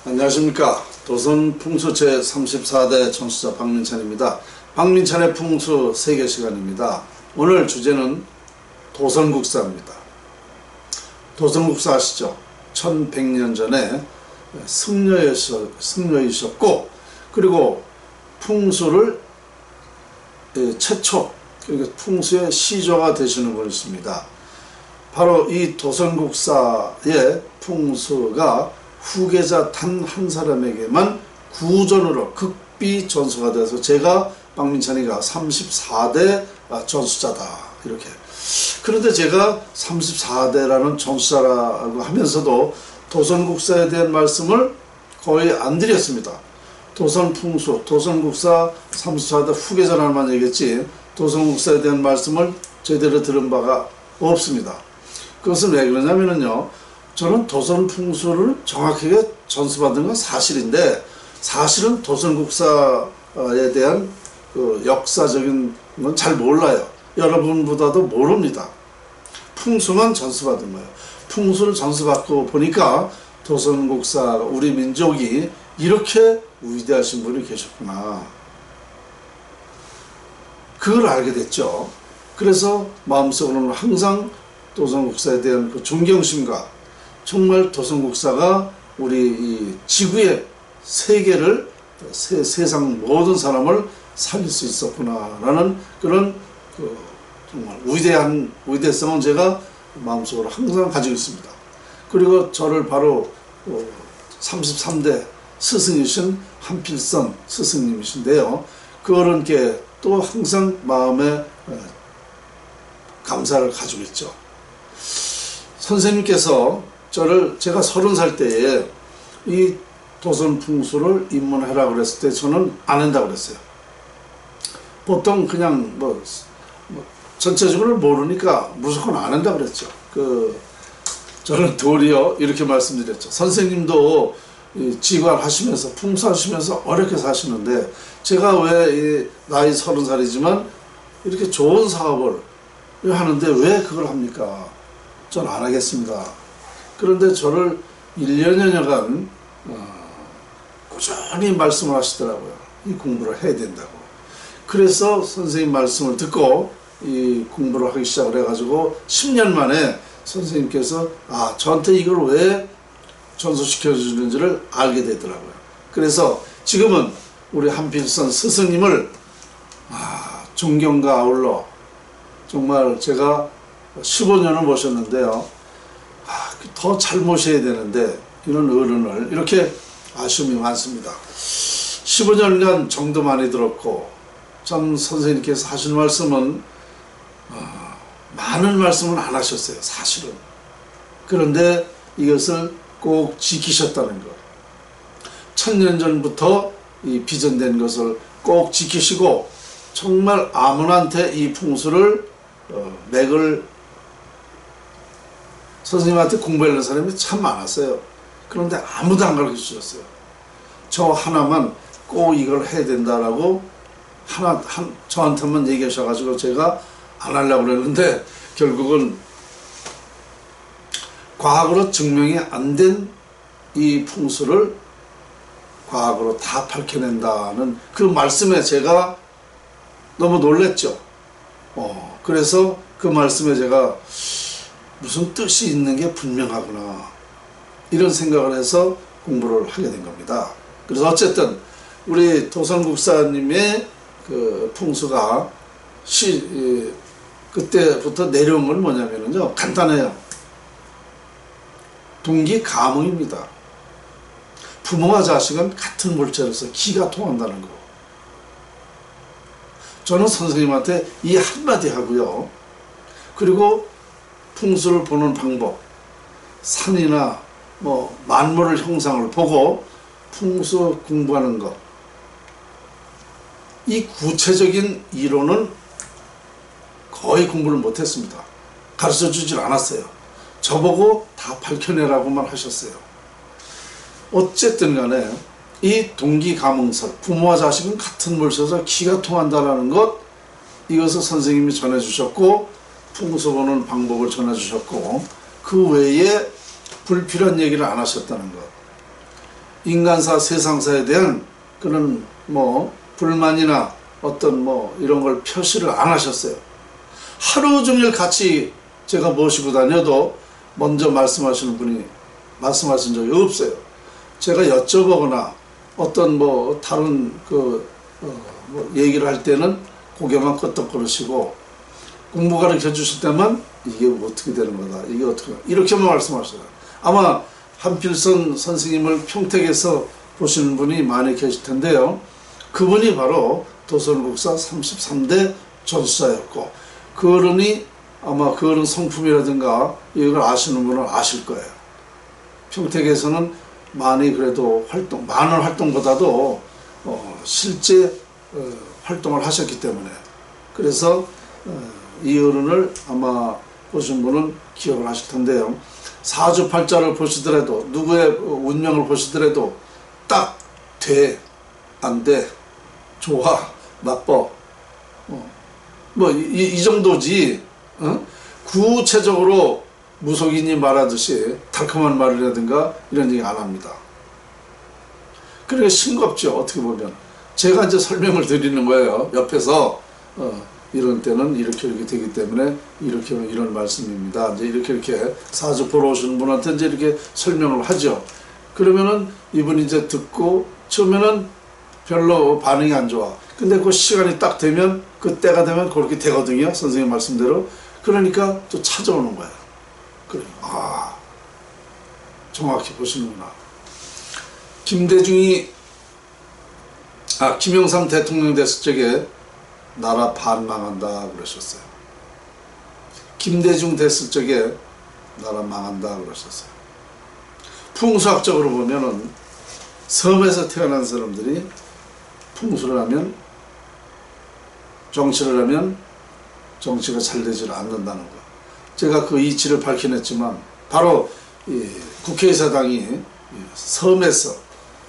안녕하십니까. 도선 풍수 제34대 전수자 박민찬입니다. 박민찬의 풍수 세계 시간입니다. 오늘 주제는 도선국사입니다. 도선국사 아시죠? 1100년 전에 승려이셨고, 그리고 풍수를 최초, 그러니까 풍수의 시조가 되시는 분이십니다. 바로 이 도선국사의 풍수가 후계자 단 한 사람에게만 구전으로 극비 전수가 돼서 제가 박민찬이가 34대 전수자다 이렇게. 그런데 제가 34대라는 전수자라고 하면서도 도선국사에 대한 말씀을 거의 안 드렸습니다. 도선풍수, 도선국사 34대 후계자라만 얘기했지 도선국사에 대한 말씀을 제대로 들은 바가 없습니다. 그것은 왜 그러냐면요, 저는 도선풍수를 정확하게 전수받은 건 사실인데, 사실은 도선국사에 대한 그 역사적인 건 잘 몰라요. 여러분보다도 모릅니다. 풍수만 전수받은 거예요. 풍수를 전수받고 보니까 도선국사, 우리 민족이 이렇게 위대하신 분이 계셨구나, 그걸 알게 됐죠. 그래서 마음속으로는 항상 도선국사에 대한 그 존경심과, 정말 도선국사가 우리 이 지구의 세계를, 세상 모든 사람을 살릴 수 있었구나라는 그런 정말 위대한 위대성은 제가 마음속으로 항상 가지고 있습니다. 그리고 저를 바로 33대 스승이신 한필선 스승님이신데요, 그분께 또 항상 마음에 감사를 가지고 있죠. 선생님께서 제가 30살 때에 이 도선풍수를 입문하라고 그랬을 때 저는 안 한다고 그랬어요. 보통 그냥 전체적으로 모르니까 무조건 안 한다고 그랬죠. 저는 도리어 이렇게 말씀드렸죠. 선생님도 지관 하시면서 풍수하시면서 어렵게 사시는데 제가 왜 나이 30살이지만 이렇게 좋은 사업을 하는데 왜 그걸 합니까? 전 안 하겠습니다. 그런데 저를 1년여간 꾸준히 말씀을 하시더라고요. 이 공부를 해야 된다고. 그래서 선생님 말씀을 듣고 이 공부를 하기 시작을 해가지고 10년 만에 선생님께서 저한테 이걸 왜 전수시켜 주는지를 알게 되더라고요. 그래서 지금은 우리 한필선 스승님을 존경과 아울러 정말 제가 15년을 모셨는데요, 더 잘 모셔야 되는데 이런 어른을 이렇게 아쉬움이 많습니다. 15년간 정도 많이 들었고, 참 선생님께서 하신 말씀은 많은 말씀은 안 하셨어요, 사실은. 그런데 이것을 꼭 지키셨다는 것, 1000년 전부터 이 비전된 것을 꼭 지키시고, 정말 아무나한테 이 풍수를 맥을, 선생님한테 공부하는 사람이 참 많았어요. 그런데 아무도 안 가르쳐 주셨어요. 저 하나만 꼭 이걸 해야 된다라고 저한테만 얘기하셔가지고 제가 안 하려고 그랬는데, 결국은 과학으로 증명이 안 된 이 풍수를 과학으로 다 밝혀낸다는 그 말씀에 제가 너무 놀랬죠. 그래서 그 말씀에 제가 무슨 뜻이 있는 게 분명하구나, 이런 생각을 해서 공부를 하게 된 겁니다. 그래서 어쨌든 우리 도선국사님의 그 풍수가 그때부터 내려온 건 뭐냐면요, 간단해요. 동기가몽입니다. 부모와 자식은 같은 물체로서 기가 통한다는 거. 저는 선생님한테 이 한마디 하고요, 그리고 풍수를 보는 방법, 산이나 만물의 형상을 보고 풍수 공부하는 것, 이 구체적인 이론은 거의 공부를 못했습니다. 가르쳐 주질 않았어요. 저보고 다 밝혀내라고만 하셨어요. 어쨌든 간에 이 동기가몽설, 부모와 자식은 같은 물체에서 기가 통한다는 것, 이것을 선생님이 전해주셨고, 풍수 보는 방법을 전해주셨고, 그 외에 불필요한 얘기를 안 하셨다는 것. 인간사 세상사에 대한 그런 뭐 불만이나 어떤 뭐 이런 걸 표시를 안 하셨어요. 하루 종일 같이 제가 모시고 다녀도 먼저 말씀하시는 분이 말씀하신 적이 없어요. 제가 여쭤보거나 어떤 뭐 다른 뭐 얘기를 할 때는 고개만 끄덕거리시고 공부 가르쳐 주실 때만 이게 뭐 어떻게 되는 거다, 이게 어떻게 이렇게만 말씀하셔요. 아마 한필선 선생님을 평택에서 보시는 분이 많이 계실 텐데요. 그분이 바로 도선국사 33대 전수자였고, 그러니 아마 그런 성품이라든가 이걸 아시는 분은 아실 거예요. 평택에서는 많이 그래도 많은 활동보다도 실제 활동을 하셨기 때문에, 그래서 이 어른을 아마 보신 분은 기억을 하실 텐데요. 사주팔자를 보시더라도, 누구의 운명을 보시더라도 딱 돼, 안 돼, 좋아, 나빠, 뭐 이 정도지, 구체적으로 무속인이 말하듯이 달콤한 말이라든가 이런 얘기 안 합니다. 그러니까 싱겁죠. 어떻게 보면 제가 이제 설명을 드리는 거예요. 옆에서 이런 때는 이렇게 되기 때문에 이렇게 이런 말씀입니다. 이제 이렇게 사주 보러 오시는 분한테 이제 이렇게 설명을 하죠. 그러면은 이분이 이제 듣고 처음에는 별로 반응이 안 좋아. 근데 그 시간이 딱 되면, 그 때가 되면 그렇게 되거든요. 선생님 말씀대로. 그러니까 또 찾아오는 거야. 그래, 정확히 보시는구나. 김영삼 대통령 됐을 적에 나라 반망한다 그러셨어요. 김대중 됐을 적에 나라 망한다 그러셨어요. 풍수학적으로 보면은 섬에서 태어난 사람들이 풍수를 하면, 정치를 하면 정치가 잘 되지 않는다는 거. 제가 그 이치를 밝혀냈지만 바로 이 국회의사당이 섬에서,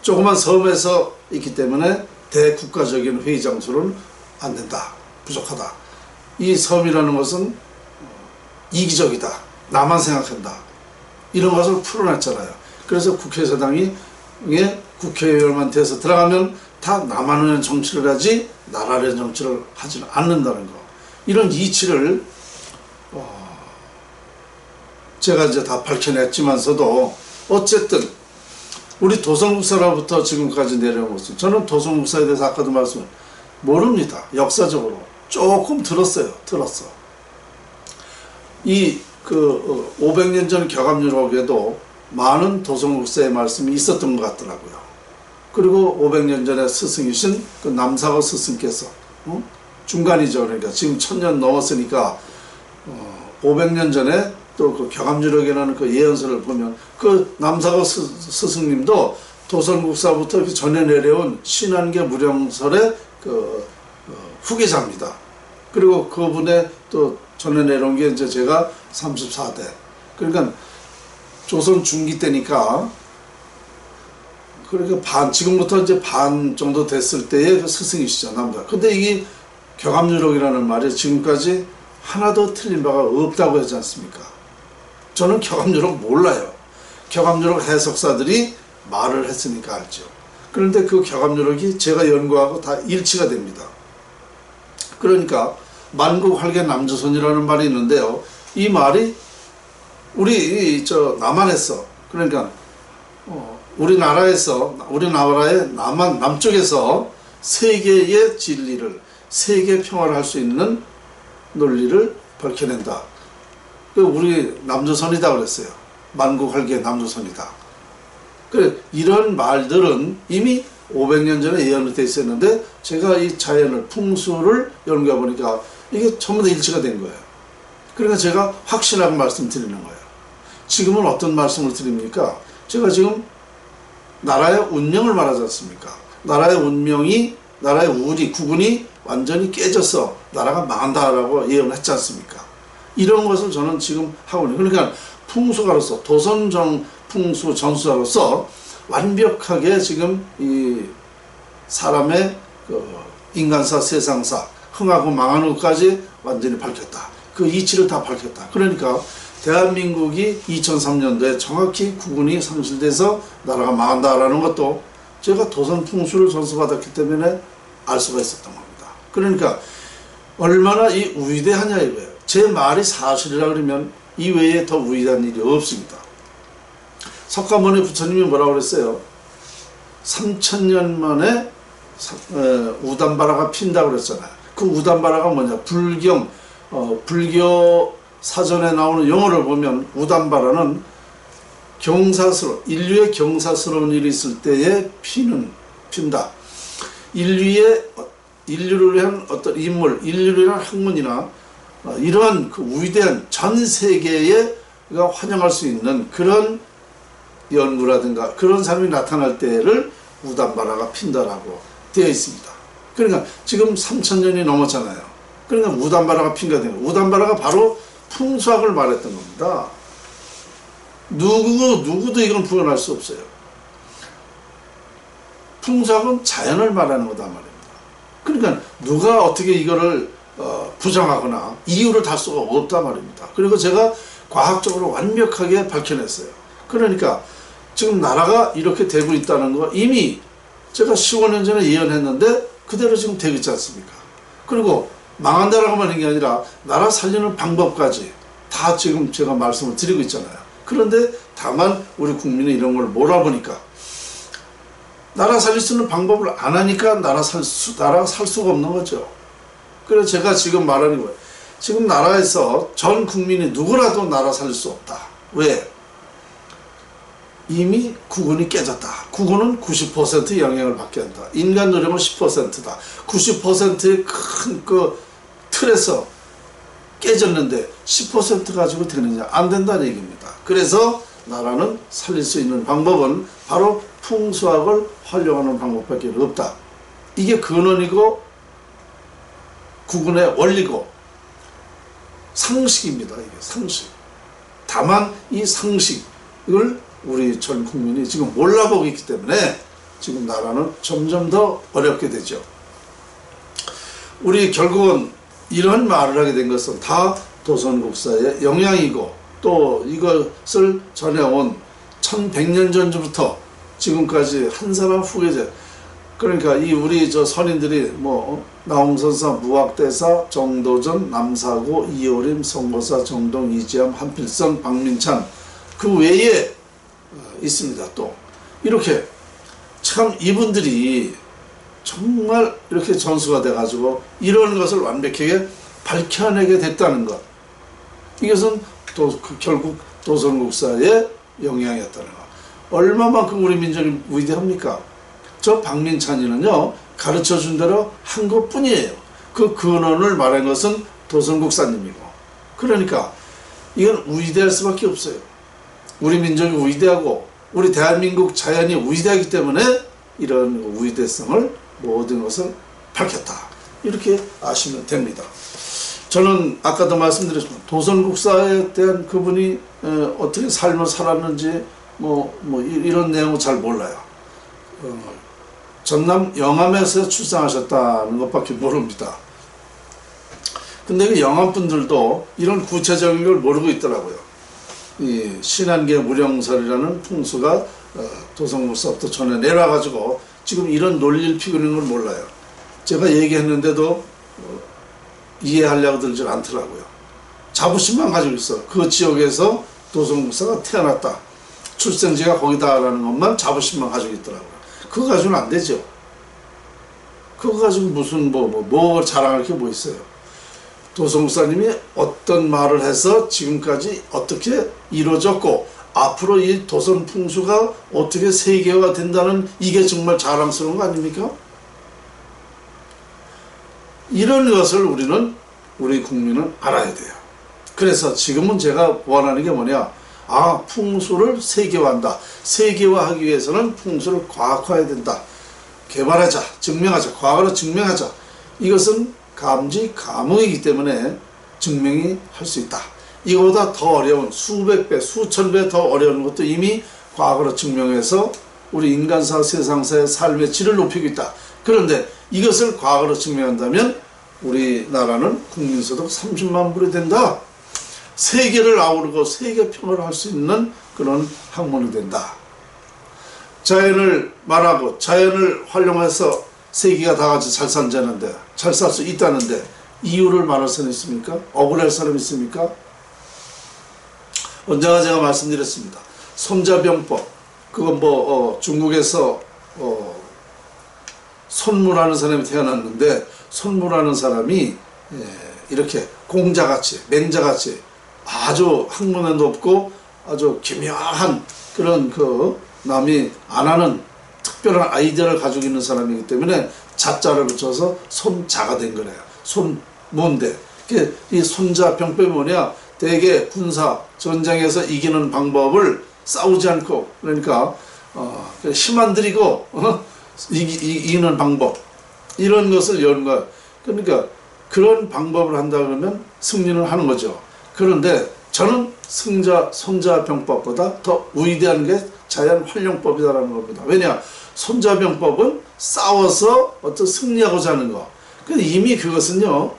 조그만 섬에서 있기 때문에 대국가적인 회의 장소는 안 된다, 부족하다. 이 섬이라는 것은 이기적이다, 나만 생각한다, 이런 것을 풀어놨잖아요. 그래서 국회의사당이 국회의원만 돼서 들어가면 다 나만 위한 정치를 하지 나라를 위한 정치를 하지는 않는다는 거. 이런 이치를 제가 이제 다 밝혀냈지만서도 어쨌든 우리 도성국사로부터 지금까지 내려온 것은, 저는 도성국사에 대해서 아까도 모릅니다. 역사적으로 조금 들었어요. 이 500년 전 격암유록에도 많은 도성국사의 말씀이 있었던 것 같더라고요. 그리고 500년 전에 스승이신 그 남사거 스승께서, 중간이죠. 그러니까 지금 1000년 넘었으니까 500년 전에 또 그 격암유록이라는 그 예언서를 보면 그 남사거 스승님도 도선국사부터 전해 내려온 신한계 무령설의 그 후계자입니다. 그리고 그분의 또 전해 내려온 게 이제 제가 34대. 그러니까 조선 중기 때니까, 그러니까 지금부터 이제 반 정도 됐을 때의 그 스승이시죠, 남자. 근데 이게 격암유록이라는 말이 지금까지 하나도 틀린 바가 없다고 하지 않습니까? 저는 격암유록 몰라요. 격암유록 해석사들이 말을 했으니까 알죠. 그런데 그 격암유록이 제가 연구하고 다 일치가 됩니다. 그러니까 만국활계 남조선이라는 말이 있는데요. 이 말이 우리 남한에서, 그러니까 우리나라의 남쪽에서 세계의 진리를, 세계 평화를 할 수 있는 논리를 밝혀낸다. 우리 남조선이다 그랬어요. 만국활계 남조선이다. 그래, 이런 말들은 이미 500년 전에 예언이 되어 있었는데, 제가 이 자연을, 풍수를 연구해 보니까 이게 전부 다 일치가 된 거예요. 그러니까 제가 확신하고 말씀드리는 거예요. 지금은 어떤 말씀을 드립니까? 제가 지금 나라의 운명을 말하지 않습니까? 나라의 운명이, 나라의 구군이 완전히 깨져서 나라가 망한다라고 예언을 했지 않습니까? 이런 것을 저는 지금 하고 있는, 그러니까 풍수가로서, 도선정 풍수 전수자로서 완벽하게 지금 이 사람의 인간사, 세상사, 흥하고 망하는 것까지 완전히 밝혔다. 그 이치를 다 밝혔다. 그러니까 대한민국이 2003년도에 정확히 국운이 상실돼서 나라가 망한다라는 것도 제가 도선 풍수를 전수받았기 때문에 알 수가 있었던 겁니다. 그러니까 얼마나 이 위대하냐 이거예요. 제 말이 사실이라 그러면 이 외에 더 위대한 일이 없습니다. 석가모니 부처님이 뭐라고 그랬어요? 3000년 만에 우담바라가 핀다고 그랬잖아요. 그 우담바라가 뭐냐? 불교 사전에 나오는 용어를 보면 우담바라는 인류의 경사스러운 일이 있을 때에 핀다. 인류를 위한 어떤 인물, 인류를 위한 학문이나 이러한 그 위대한 전 세계가 환영할 수 있는 그런 연구라든가 그런 사람이 나타날 때를 우담바라가 핀다라고 되어 있습니다. 그러니까 지금 3000년이 넘었잖아요. 그러니까 우담바라가 핀가 되는 거예요. 우담바라가 바로 풍수학을 말했던 겁니다. 누구도 이건 부인할 수 없어요. 풍수학은 자연을 말하는 거다 말입니다. 그러니까 누가 어떻게 이거를 부정하거나 이유를 달 수가 없다 말입니다. 그리고 제가 과학적으로 완벽하게 밝혀냈어요. 그러니까 지금 나라가 이렇게 되고 있다는 거 이미 제가 15년 전에 예언했는데 그대로 지금 되고 있지 않습니까? 그리고 망한다라고만 하는 게 아니라 나라 살리는 방법까지 다 지금 제가 말씀을 드리고 있잖아요. 그런데 다만 우리 국민이 이런 걸 몰아보니까 나라 살릴 수 있는 방법을 안 하니까 나라가 살 수가 없는 거죠. 그래서 제가 지금 말하는 거예요. 지금 나라에서 전 국민이 누구라도 나라 살릴 수 없다. 왜? 이미 국운이 깨졌다. 국운은 90% 영향을 받게 한다. 인간 노력은 10%다. 90%의 큰 그 틀에서 깨졌는데 10% 가지고 되느냐? 안 된다는 얘기입니다. 그래서 나라는 살릴 수 있는 방법은 바로 풍수학을 활용하는 방법밖에 없다. 이게 근원이고 국운의 원리고 상식입니다. 이게 상식. 다만 이 상식을 우리 전 국민이 지금 몰라보고 있기 때문에 지금 나라는 점점 더 어렵게 되죠. 우리 결국은 이런 말을 하게 된 것은 다 도선국사의 영향이고 또 이것을 전해온 1100년 전부터 지금까지 한 사람 후계자, 그러니까 이 우리 저 선인들이 뭐 나홍선사, 무학대사, 정도전, 남사고, 이효림, 성보사, 정동, 이지암, 한필성, 박민찬 그 외에 있습니다. 또 이렇게 참 이분들이 정말 이렇게 전수가 돼 가지고 이런 것을 완벽하게 밝혀내게 됐다는 것, 이것은 또 결국 도선국사의 영향이었다는 것. 얼마만큼 우리 민족이 위대합니까? 저 박민찬이는요 가르쳐준 대로 한 것뿐이에요. 그 근원을 말한 것은 도선국사님이고, 그러니까 이건 위대할 수밖에 없어요. 우리 민족이 위대하고 우리 대한민국 자연이 위대하기 때문에 이런 위대성을 모든 것을 밝혔다. 이렇게 아시면 됩니다. 저는 아까도 말씀드렸지만 도선국사에 대한 그분이 어떻게 삶을 살았는지 이런 내용은 잘 몰라요. 전남 영암에서 출생하셨다는 것밖에 모릅니다. 근데 그 영암 분들도 이런 구체적인 걸 모르고 있더라고요. 이 신안계 무령설이라는 풍수가 도선국사부터 전해 내려와가지고 지금 이런 논리를 피우는 걸 몰라요. 제가 얘기했는데도 이해하려고 들질 않더라고요. 자부심만 가지고 있어. 그 지역에서 도선국사가 태어났다, 출생지가 거기다라는 것만 자부심만 가지고 있더라고요. 그거 가지고는 안 되죠. 그거 가지고 무슨 뭐 자랑할 게 뭐 있어요. 도선국사님이 어떤 말을 해서 지금까지 어떻게 이루어졌고 앞으로 이 도선 풍수가 어떻게 세계화 된다는, 이게 정말 자랑스러운 거 아닙니까? 이런 것을 우리 국민은 알아야 돼요. 그래서 지금은 제가 원하는 게 뭐냐, 풍수를 세계화한다. 세계화하기 위해서는 풍수를 과학화해야 된다. 개발하자, 증명하자, 과학으로 증명하자. 이것은 감지 가능이기 때문에 증명이 할 수 있다. 이거보다 더 어려운, 수백 배, 수천 배 더 어려운 것도 이미 과학으로 증명해서 우리 인간사, 세상사의 삶의 질을 높이고 있다. 그런데 이것을 과학으로 증명한다면 우리나라는 국민소득 30만 불이 된다. 세계를 아우르고 세계 평화를 할 수 있는 그런 학문이 된다. 자연을 말하고 자연을 활용해서 세계가 다 같이 잘 산다는데, 잘 살 수 있다는데 이유를 말할 사람 있습니까? 억울할 사람 있습니까? 언젠가 제가 말씀드렸습니다. 손자병법, 그건 중국에서 손무라는 사람이 태어났는데, 손무라는 사람이 이렇게 공자같이, 맹자같이 아주 학문에 높고 아주 기묘한 그런 남이 안 하는 특별한 아이디어를 가지고 있는 사람이기 때문에 자자를 붙여서 손자가 된 거래요. 손무인데, 이 손자병법이 뭐냐? 대개 군사 전쟁에서 이기는 방법을 싸우지 않고, 그러니까 힘 안 들이고 이기는 방법, 이런 것을 연구해요. 그러니까 그런 방법을 한다 그러면 승리는 하는 거죠. 그런데 저는 손자병법보다 더 위대한 게 자연활용법이다라는 겁니다. 왜냐? 손자병법은 싸워서 어떤 승리하고자 하는 거. 근데 이미 그것은요,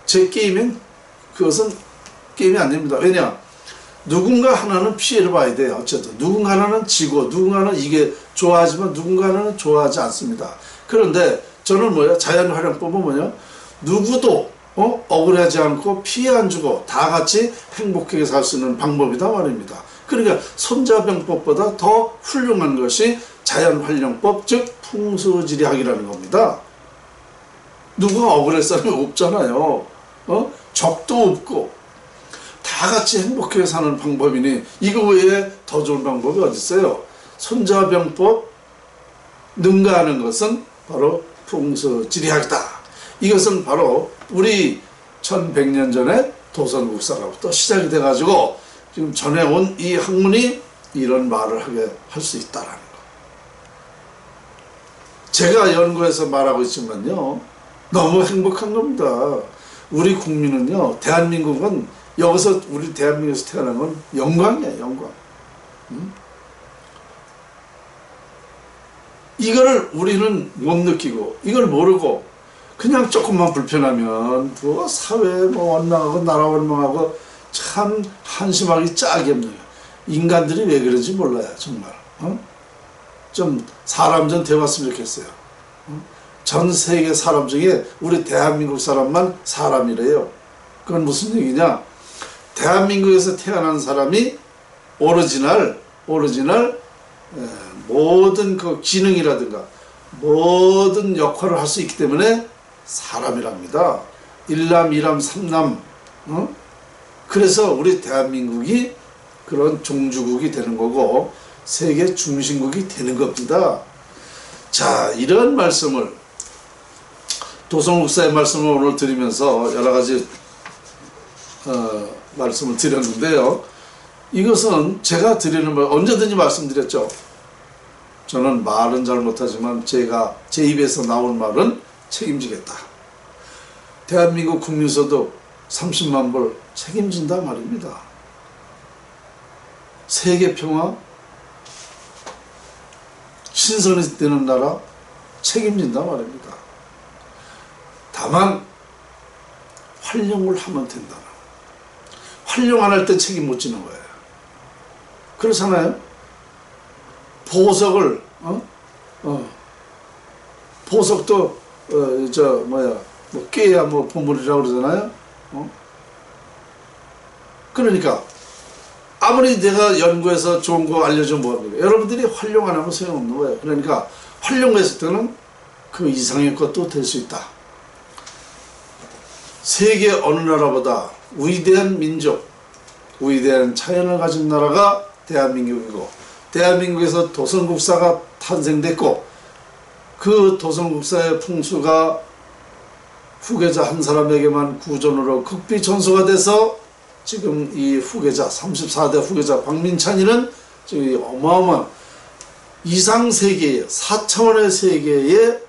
제 게임엔 그것은 게임이 안 됩니다. 왜냐? 누군가 하나는 피해를 봐야 돼요. 어쨌든 누군가 하나는 지고 누군가는 이게 좋아하지만 누군가는 좋아하지 않습니다. 그런데 저는 자연활용법은 뭐냐? 누구도 억울하지 않고 피해 안 주고 다 같이 행복하게 살 수 있는 방법이다 말입니다. 그러니까 손자병법보다 더 훌륭한 것이 자연활용법, 즉 풍수지리학이라는 겁니다. 누가 억울할 사람이 없잖아요. 적도 없고 다 같이 행복하게 사는 방법이니 이거 외에 더 좋은 방법이 어디 있어요? 손자병법 능가하는 것은 바로 풍수지리학이다. 이것은 바로 우리 1100년 전에 도선국사로부터 시작이 돼가지고 지금 전해온 이 학문이 이런 말을 하게 할 수 있다라는 거. 제가 연구해서 말하고 있지만요, 너무 행복한 겁니다. 우리 국민은요, 대한민국은 여기서 우리 대한민국에서 태어난 건 영광이에요, 영광. 이거를 우리는 못 느끼고 이걸 모르고 그냥 조금만 불편하면 사회 원망하고 나라 원망하고 참 한심하기 짝이 없네요. 인간들이 왜 그런지 몰라요, 정말. 좀 사람 좀 돼봤으면 좋겠어요. 전 세계 사람 중에 우리 대한민국 사람만 사람이래요. 그건 무슨 얘기냐? 대한민국에서 태어난 사람이 오리지널 모든 그 기능이라든가 모든 역할을 할 수 있기 때문에 사람이랍니다. 일남, 이남, 삼남. 그래서 우리 대한민국이 그런 종주국이 되는 거고 세계 중심국이 되는 겁니다. 자, 이런 말씀을 도성국사의 말씀을 오늘 드리면서 여러 가지 말씀을 드렸는데요. 이것은 제가 드리는 말 언제든지 말씀드렸죠. 저는 말은 잘 못하지만 제가 제 입에서 나온 말은 책임지겠다. 대한민국 국민소득 30만 불 책임진다 말입니다. 세계 평화, 신선이 되는 나라 책임진다 말입니다. 다만 활용을 하면 된다. 활용 안 할 때 책임 못 지는 거예요. 그렇잖아요. 보석을 보석도 깨야 보물이라고 그러잖아요. 그러니까 아무리 내가 연구해서 좋은 거 알려주면 뭐합니까? 여러분들이 활용 안 하면 소용없는 거예요. 그러니까 활용했을 때는 그 이상의 것도 될 수 있다. 세계 어느 나라보다 위대한 민족, 위대한 자연을 가진 나라가 대한민국이고, 대한민국에서 도선국사가 탄생됐고, 그 도선국사의 풍수가 후계자 한 사람에게만 구전으로 극비천수가 돼서 지금 이 후계자 34대 후계자 박민찬이는 지금 어마어마한 이상세계에 4차원의 세계에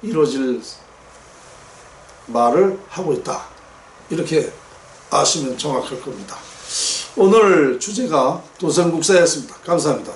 이루어질 말을 하고 있다. 이렇게 아시면 정확할 겁니다. 오늘 주제가 도선국사였습니다. 감사합니다.